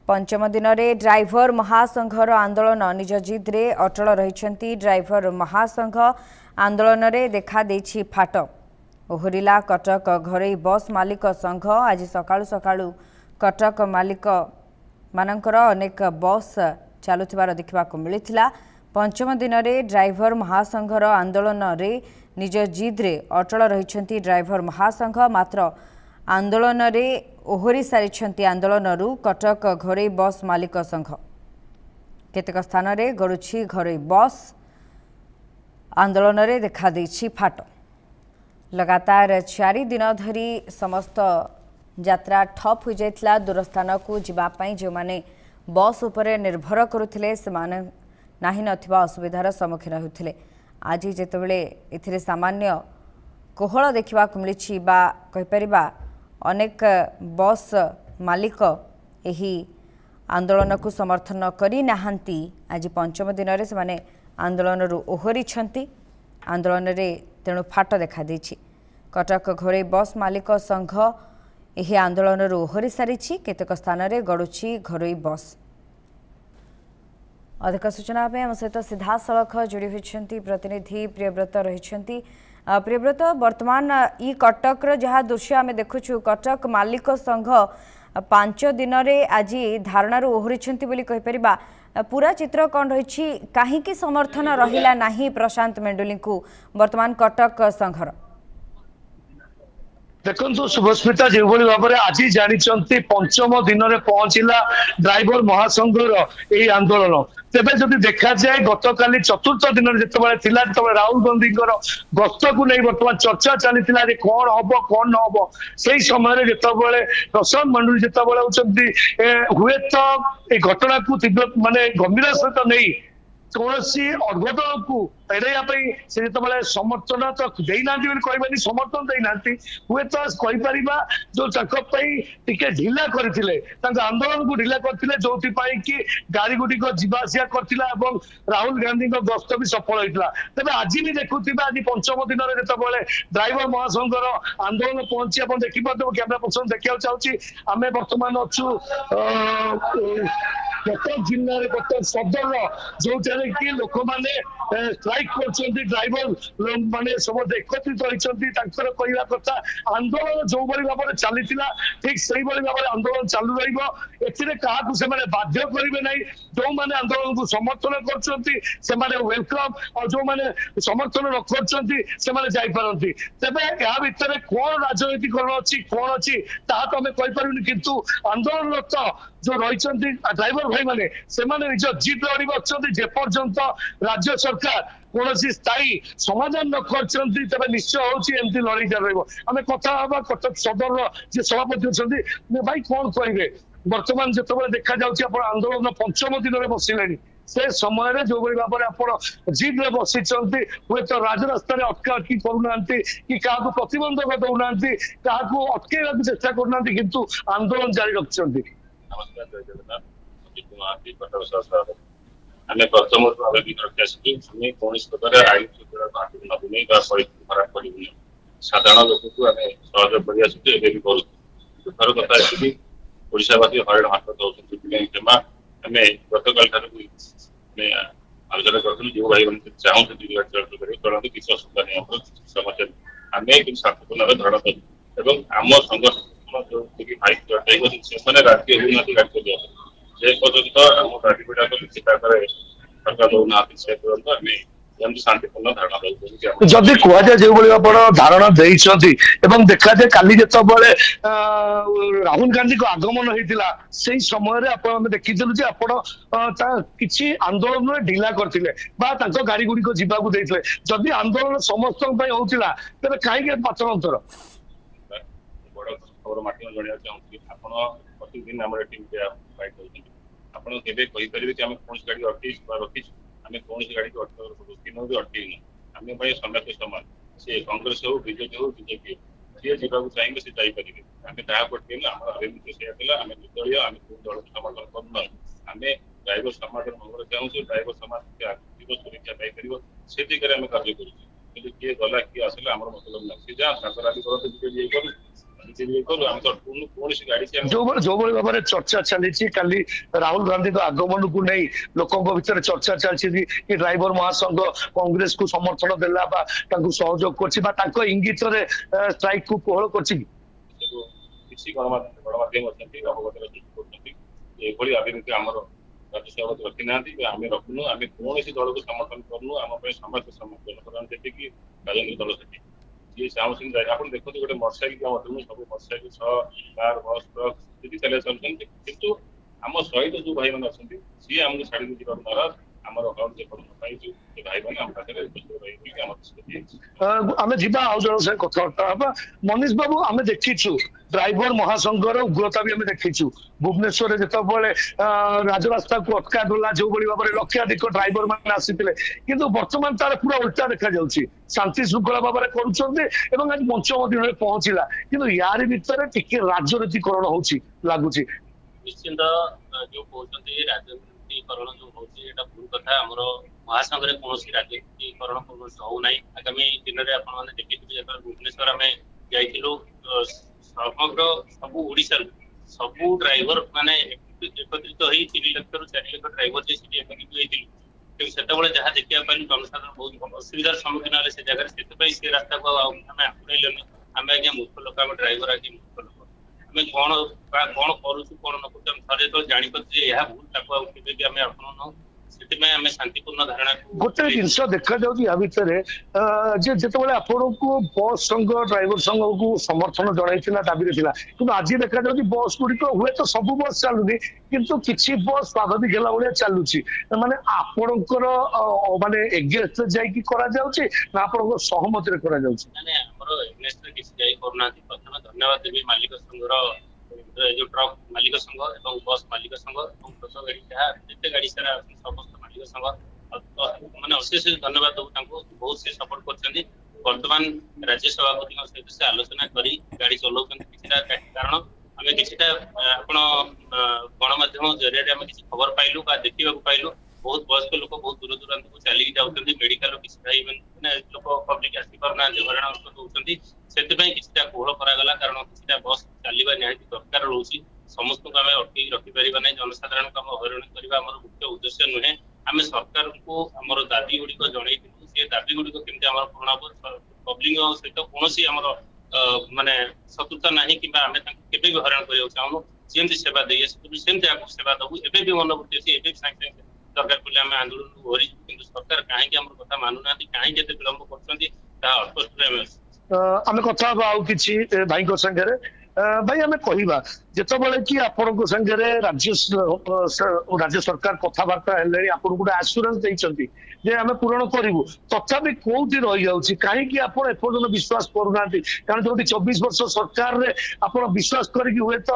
पंचम दिन में ड्राइवर महासंघर आंदोलन निज जिद्रे अटल रही। ड्राइवर महासंघ आंदोलन में देखा देछि फाट ओहरिला कटक घरोई बस मालिक संघ। आज सकाळु सकाळु कटक मालिक मानकर अनेक बस चलुथिबार देखिबाकु मिलिथिला। पंचम दिन में ड्राइवर महासंघर आंदोलन में निज जिद्रे अटल रही। ड्राइवर महासंघ मात्र आंदोलन में ओहरी सारी आंदोलन कटक घरोई बस मालिक संघ। केतेक स्थान में गड़ुछि घरोई बस आंदोलन में देखा देछि फाट। लगातार 4 दिन धरी समस्त यात्रा ठप हो जाइथिला। दूरस्थान को जीवापाई जो माने बस उपरे निर्भर करुथिले सेमाने नाही नथिबा असुविधार सम्मुखीन होउथिले। आज जेतेबेले एथिरे सामान्य कोहळ देखिबाकु मिलिछि बा कहि परिबा अनेक बस मालिक एही आंदोलन को समर्थन करी नाहंती। आज पंचम दिन में से आंदोलन ओहरी आंदोलन रे तेणु फाट देखा देछि। कटक घरोई बस मालिक संघ एही आंदोलन ओहरी सारी। केतेक स्थान में गड़ुछि घरोई बस। अधिक सूचना आम सहित सीधा सड़क जोड़ी होती प्रतिनिधि प्रियव्रत रही। प्रियव्रत वर्तमान ई कटक जहाँ दृश्य आम देखुछु कटक मालिक संघ 5 दिन में आज धारणार ओहरी कहीपर पूरा चित्र कौन रही कहीं समर्थन रहिला नहीं प्रशांत मेंडुली को वर्तमान कटक संघर। देखो शुभस्मिता जो भाव में आज जानी पंचम दिन में पहुंचला ड्राइवर महासंघर यही आंदोलन। तेबे जदि देखा जाए गत काली चतुर्थ दिन जिते राहुल गांधी गस्त को नहीं बर्तमान चर्चा चली कौन हम कौन न हम से समय जिते प्रशांत मंडल जिते हुए तो ये घटना को तीव्र माने गंभीर सहित नहीं कौन अघटन को एड़ाई से जो समर्थन तो देना कहबानी समर्थन देना हुए तो कहीपर जो टे ढिला करते आंदोलन को ढिला करते जो कि गाड़ी गुड़िक जावासिया करथिला एवं राहुल गांधी गस्त भी सफल होता। तेज आज भी देखुवा आज पंचम दिन में जिते ड्राइवर महासंघर आंदोलन पहुंची आप देखिपे कैमेरा पर्सन देखा चाहिए आम बर्तमान अच्छु कटक जिले में कटक सदर जो कि लोक मैंने स्ट्राइक कर ड्राइवर माने सब एकत्रित होती कहवा कथा आंदोलन जो भाव में चली ठीक से भाव में आंदोलन चालू रहा बाध्य करेंगे ना। जो मैंने आंदोलन को समर्थन कर वेलकम और जो मैंने समर्थन न करपारती तेज या भितर कौन राजनीतिकरण अच्छी कौन अच्छी ता तो आम कहीपर किंतु आंदोलनरत जो रही ड्राइवर भाई मैंने निज जिद लड़ी बच्चे जेपर्यंत राज्य सरकार कौन स्थायी समाधान न कर निश्चय होती लड़ाई रही। कथा कटक सदर जी सभापति अच्छा भाई कौन कहे बर्तमान जो देखा जाऊँ आंदोलन पंचम दिन में बसिले से समय जो भाव में आप जिद्रे बसी हुए तो राजरास्त अटका अटकी करूना कि क्या प्रतिबंधक दौना क्या अटकवा चेष्टा करना किंतु आंदोलन जारी रखिंट। आम प्रथम रखी कौन प्रकार आईन शृंखला खराब कर साधारण लोक को आम सहयोग कर दुखर कथा ओडावासी हरण हाथ क्षमा आम गतकाल आलोचना करूँ जो भाई मैंने चाहते चलते किसी असुविधा नहीं समस्या आम कि शांतिपूर्ण धारण करूँ आम संघ जो भाई से राज्य होना राज्य जे पर्यंत आम गाड़ी गुड़ाक सरकार दौना से पर्यंत आम शांतिपूर्ण धारणा जदि कहुए जो भाव धारणा देखा जाए काली जो राहुल गांधी को आगमन होता से समय देखीलु कि आंदोलन में ढिला करते गाड़ी गुड़िक जावाक देते जदि आंदोलन समस्त होता तेज कहीं पाचनतर बड़ खबर माध्यम जन चाहूँगी आप प्रतिदिन आम टीम फाइट कर आपड़ कहीपर कि आम कौन गाड़ी अटक रखी आम कौन गाड़ी को रोकन भी अटकन आम समस्त सामान सी कांग्रेस हो बीजेपी हो बीजेपी सी जावाक चाहिए सी जापर आम क्या अटकन आम निर्दलीय आम दल को समर्थन करना आम ड्राइवर समाज मंगल चाहूँ ड्राइवर समाज आर्थिक सुरक्षा पाइपर से दिगरे आम कार्य करूँ किए गला किए आसला आम मतलब ना सी जहाँ आज करते बीजेपी करू आम तो कौन गाड़ी से जो भाव में चर्चा चली काली राहुल गांधी आगमन को नहीं लोकों भीतर चर्चा चलती कि ड्राइवर महासंघ कांग्रेस को समर्थन देला सहयोग कर इंगित स्ट्राइक को कोहल कर गणमाध्यम अच्छी अवगत रखी राजनीति आम राज्य सभापति रखी ना आम रखुनु आम कौन दल को समर्थन करूँ आम समस्त जनसाधारण से राजनीतिक दल से ये चाहूँ आप देखते गोटे मोटरसाइकिल सब मोटरसाइकिल कार बस ट्रक जी चलिए चलते कितु आम सहित जो भाई मैंने अच्छा सी आमको छाड़ी जी नाराज आम भाई मैंने आम पाखे आम जा आउ जन से कथबार्ता मनीष बाबू आम देखीचु ड्राइवर महासंघर उग्रता भी आम देखीचु भुवनेश्वर जिते राजरास्ता को अटका गला जो भाव में लक्षाधिक ड्राइवर मैंने आसीते किंतु वर्तमान तार पूरा उल्टा देखा जाउछि शांति श्रृंखला भाव में करुँच आज पंचम दिन पहुंचला किंतु यार भितर टिके राजनीतिकरण होछि लागुछि निश्चिंत जो कहते राजनीतिकरण जो होची एटा भूल कथा हमरो महासंघ रे कोनोसी राजनीतिकरण कोनोसी हो नाही आगामी दिन रे आपण माने देखिथिबे जेतर भुवनेश्वर में जाइथिलु समग्र सबु ओडिसा सबु ड्राइवर माने एकत्रित होई 3 लाख रु 4 लाख ड्राइवर जे सिटी एकत्रित होइथिलु कि सेतबेले जहा देखिया पाइलु जनसाधारण बहुत असुविधार सम्मुखीन होले से जगह से तपई से रास्ता को हमें आपणैलनि हमें आगे मूर्ख लोक हम ड्राइवर आगे मूर्ख लोक हमें कौन करूँ कौन न करूँ थे तो जापर यह भूल ताको भी आम आपन शांतिपूर्ण धारणा गोटे जिनस देखा जा भितर जिते आपन को बस संघ ड्राइवर संघ को समर्थन जन दाबी कि आज देखा जा बस गुड़िक हुए तो सब बस चलुनी किंतु किसी बस स्वाभाविक है भाया चलुची माने आपणकर माने एगेंस्ट जाई करा जाउची ना आपन सहमति रे करा जाउची माने हमरो एगेंस्ट रे किसी जाई करना प्रथम धन्यवाद देबी मालिक संघर जो ट्रक मालिक संघ एवं बस मालिक संघ एवं बस गाड़ी जहाँ जिते गाड़ी सारा समस्त मालिक संघ माने अशेष धन्यवाद दो बहुत से सपोर्ट कर वर्तमान राज्य सभापति सहित से आलोचना करी गाड़ी चलाउछन किछटा कारण आमे किछटा आपण गणमाध्यम जरिया आमे किछि खबर पाइलु बा देखिबा को पाइलु बहुत वयस्क लोक बहुत दूर दूरांत को चली जाउछन मेडिकल किछि भाई माने लोक पब्लिक आसी परना हरण होउछन सेतिपई किछटा कोहल करा गला कारण किछटा बस चलीबा निहाती दरकार रहउछि समस्त को आमे अटकी रखि परिबा नै जनसाधारण को हम हरण करबा हमर मुख्य उद्देश्य नुहे आमे सरकार को हमर दाबी गुडी को जणैतिलु से दाबी गुडी को केमते हमर पूर्ण पब्लिक सहित कोनोसी हमर माने शत्रुता नाही किबा आमे केबे भी हरण करियो चाहनु जेंति सेवा देय सेंति आपको सेवा दबु एबे भी मनोवृत्ति अछि एबे सांगे सरकार को आमे आंदोलन को होरी किंतु सरकार काहे कि हमर कथा मानु नाथि काहे केते विलंब करछन्ती ता अल्प आमे कथा आउ किछि भाई को संगे भाई आम कहवा जिते कि आपण संगे राज्य सरकार कथबार्ता है आपन गोटे आश्योरेंस देइछंती जे आम पूरण करूँ तथापि कौटी रही जाऊँगी कहीं आप एपर्तन विश्वास करूना कारण जो 24 वर्ष सरकार रे आप विश्वास करके हुए तो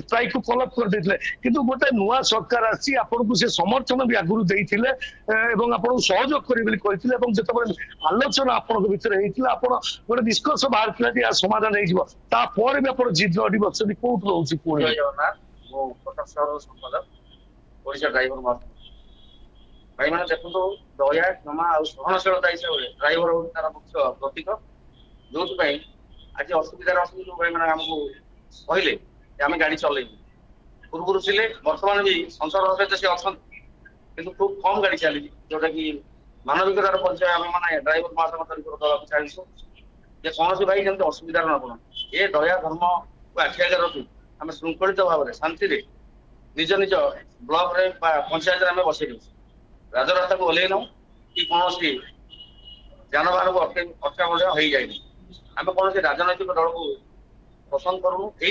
स्ट्राइक को कलअप कर देते किंतु गोटे नुआ सरकार आसी आपन को से समर्थन भी आगुरी देइथिले एवं आपन सहयोग करी कहते जिते आलोचना आपण भीतर होता आप गोटे निष्कर्ष बाहर कि समाधान हो तापर भी आप जिद अड़ी बच्चे कौट रोचे पुणी ड्राइवर भाई मैंने देखो दया क्षमा और सहनशीलता हिसाब से ड्राइवर हूँ तार मुख्य प्रतीक जो आज असुविधार असुविधा जो भाई मैंने आमको कहले आम गाड़ी चलैबू पूर्व थे बर्तमान भी संसार सहित सी अच्छा कि खूब कम गाड़ी चली जोटा कि मानविकतार परिचय आम मैंने ड्राइवर महासंघ तरीके देवाक चाहूँ जे कौन भाई जमी असुविधा न पड़े ये दया धर्म को आखि आगे रखी आम श्रृंखलित भाव में शांति निज निज ब्लॉक रे पंचायत आम बसई दे राजरास्ता को ओल्लै नौ कि कौन जानवाहन को अटका हो जाए आम कौन राजनैतिक दल को पसंद करूँ ये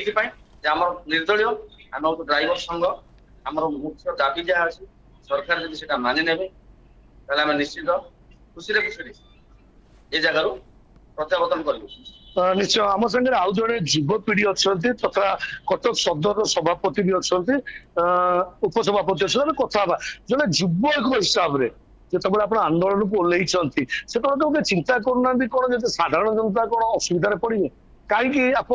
आम निर्दलीय आम हूँ ड्राइवर संघ आम मुख्य दाबी जहाँ अच्छी सरकार जब मानि ने आम निश्चित खुशी खुशी ये जगार प्रत्यावर्तन कर निश्चय आम संगे आउ जड़े युवपीढ़ी अच्छा तथा कटक सदर सभापति भी अच्छा उपसभापति अच्छा कथा जड़े युवक हिसाब से जिते आप आंदोलन को ओल्लै से गोटे चिंता करना कौन जो साधारण जनता कौन असुविधा पड़े कहीं आप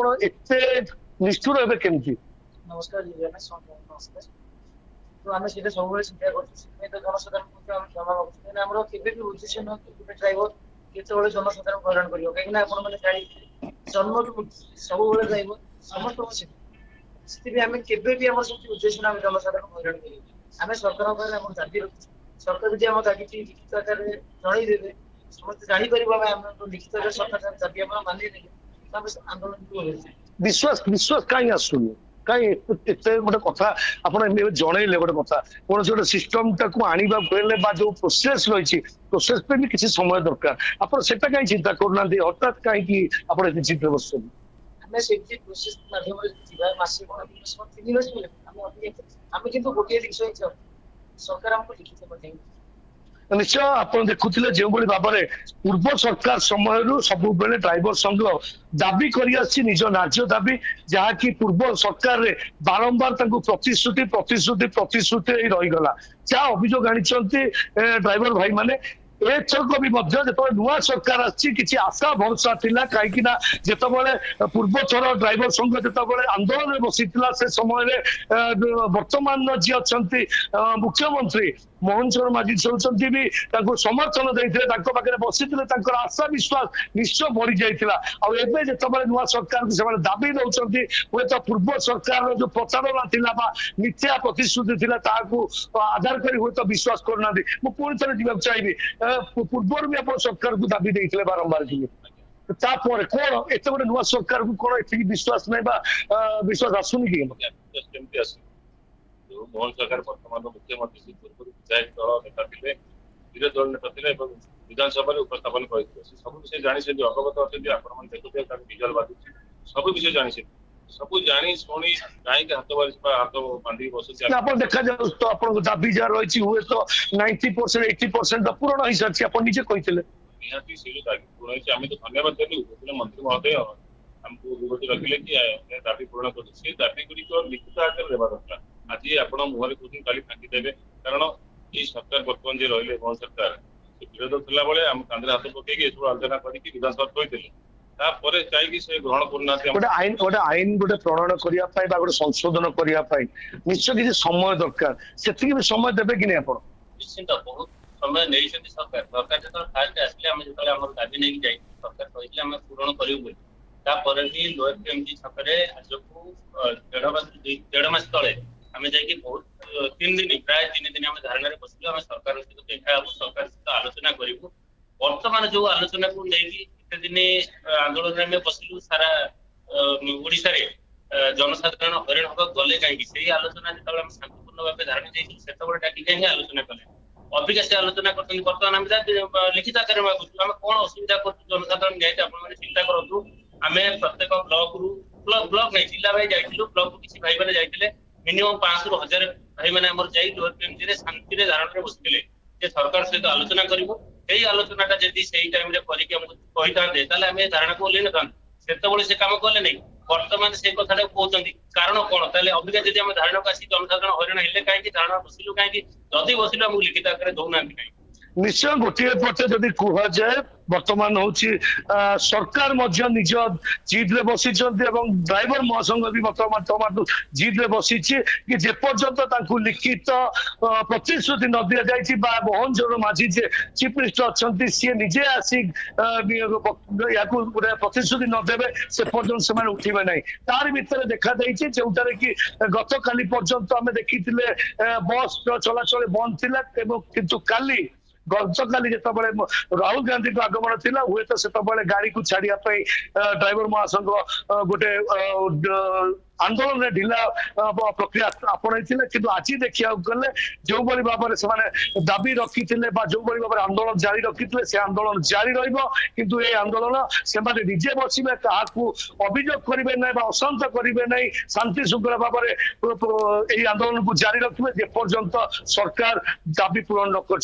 निष्ठुर हे केमती नमस्कार नमस्कार तो आम सीधा सब चिंता कर जनसाधारण ड्राइवर केतବେଳେ जनसाधारण हैरान करियो काहे ना आपण माने गाड़ी जन्म सब बेले जाइबो समस्त अछि स्थिति भी हमें केबे भी हमर सब उद्देश्य ना जनसाधारण हैरान करियो हमें सरकार पर हम दाबी रखु सरकार যদি ଆମ ଦାବିଟି লিখিତ ଆକାରରେ ଜଣାଇ ଦେବେ ସମସ୍ତେ ଜାଣିପାରିବ ଆମେ लिखित आकाରରେ ସରକାର ଦାବି ଆମେ ମାନି ନେଲେ ଆମେ ଆନ୍ଦୋଳନ କରିବୁ विश्वास कहीं आसुनी कहीं गोटे कथा आप जनइले गोटे कथा कौन गोटे सिस्टम टाक आने जो प्रोसेस रही प्रोसेस पे भी किसी समय दरकार आप कहीं चिंता करना हठात कहीं आप चिंता बस हमें सेफ्टी प्रोसेस माध्यम रे जीवा मासे कोन 3 वर्ष मिले हमें किंतु गोटे जिंस सरकार हमको लिखित पठाई निश्चय आप देखुले जो भाव में पूर्व सरकार समय सब बेले ड्राइवर संघ दाबी कर निज न्याय दाबी जहाँकि पूर्व सरकार रे बारंबार प्रतिश्रुति प्रतिश्रुति प्रतिश्रुति रहीगला जहाँ अभियोग आनी ड्राइवर भाई माने एथरक भी नुआ सरकार आसी आशा भरोसा थिला कहीं जितेबाला पूर्व थर ड्राइवर संघ जितेबाला आंदोलन में बसी से समय वर्तमान जी अच्छा मुख्यमंत्री मोहन चरण माझी होती भी समर्थन देते बसी आशा विश्वास निश्चय बढ़ी जाता आते नुआ सरकार से दाबी दौरान हे तो पूर्व सरकार जो प्रचारणा था मिथ्या प्रतिश्रुति थी आधार कर हूँ तो विश्वास करना पुणी थे जावाक चाहिए पूर्व भी आप सरकार को दाबी देते बारंबार तापर कौन एत गोटे नुआ सरकार को कौन ए विश्वास नहीं विश्वास आसुनि कि मोहन सरकार वर्तमान मुख्यमंत्री से पूर्व विधायक दल नेता थे विरोधी दल नेता थे विधानसभा उपस्थापन करते सब विषय जानी अवगत अच्छे आपण देखुए डिजल बाजू सब विषय जानी सब जानी शुणी कहीं हाथ हाथ बांधी बस देखा जाऊ तो आप दाबी जहाँ रही हुए तो 90% 80% पूरण हो सारी आप निजे कहते निहाती से जो दाबी पूर्ण होती आम तो धन्यवाद देलु मंत्री महोदय आमको विरोधी रखिले कि दाबी पूर्ण कर दाबी गुड़िक लिखित आकार देवा दरकार आज आप मुहर कहते काली फांकी देवे कारण ये सरकार बर्तमान जो रही मोहन सरकार विरोध थला बेले आम कांधे हाथ पकईकि सब आलोचना करके विधानसभा कहते तापर चाहिए से ग्रहण करना गोटे आईन गोटे प्रणयन करने गोटे संशोधन करने निश्चय किसी समय दरकार से भी समय देवे कि नहीं आप निश्चिंत बहुत समय नहीं सरकार सरकार जो फास्ट आसिले आम जो दाबी नहीं जाए सरकार कहते आम पूरण करूँ तापर भी लोअर पीएमजी छकरे आज को 1.5 मास तले आम जा बहुत 3 दिन प्राय 3 दिन आम धारणा बसलु आम सरकार सहित देखा सरकार सहित आलोचना करूँ वर्तमान जो आलोचना को लेकिन दिन आंदोलन में बसलु सारा ओडिशा रे जनसाधारण हरण हवा गले कहीं आलोचना जो शांतिपूर्ण भाव धारणा जाते डाकी कहीं आलोचना कले अबिका से आलोचना करते बर्तमान आम लिखित आकार मागुचु आम कौन असुविधा कर जनसाधारण जाए आप चिंता करूँ आम प्रत्येक ब्लॉक रु ब्लॉक नहीं जिला भाई जाइलु ब्लॉक रु किसी भाई मैंने जाइए मिनिमम 500 ରୁ 1000 भाई मैंने जाई लोअर पीएमजी शांति धारण में बसते सरकार सहित आलोचना करूँ यही आलोचना जब से टाइम कही था धारणा को ओल्लई ना से कम कले नहीं वर्तमान से कथा कहते कारण कौन अबिका जब आम धारणा को आसी जनसाधारण हईराण हेले कहीं धारणा बसिलु कहीं जदि बसिलु आमको लिखित आकार दौना कहीं निश्चय गोटे पटे जदि कह जाए बर्तमान हूँ सरकार निज जिद रे बसी ड्राइवर महासंघ भी बर्तमान जिद रे बसी कि जेपर्यंत लिखित प्रतिश्रुति न दि जाए मोहन चरण माझी जे चीफ मिनिस्टर अच्छा सी निजे आसी या गोटे प्रतिश्रुति नदेवे से पर्यटन से उठे ना तार भितर देखा जोटार कि गत काली पर्यंत आम देखी बस चलाचल बंद थिला किंतु काली गतकाली जो राहुल गांधी को आगमन थिला हुए तो से गाड़ी को छाड़िया ड्राइवर महासंघ गोटे आंदोलन में ढिला प्रक्रिया आपणाई कि आज देखा गले जो भाव में से दाबी रखी जो भाव में आंदोलन जारी रखी से आंदोलन जारी रु ये आंदोलन से निजे बसवे क्या अभियोग करेंगे ना अशांत करेंगे ना शांति श्रृंखला भाव में आंदोलन को जारी रखिए जेपर्यंत सरकार दाबी पूरण न कर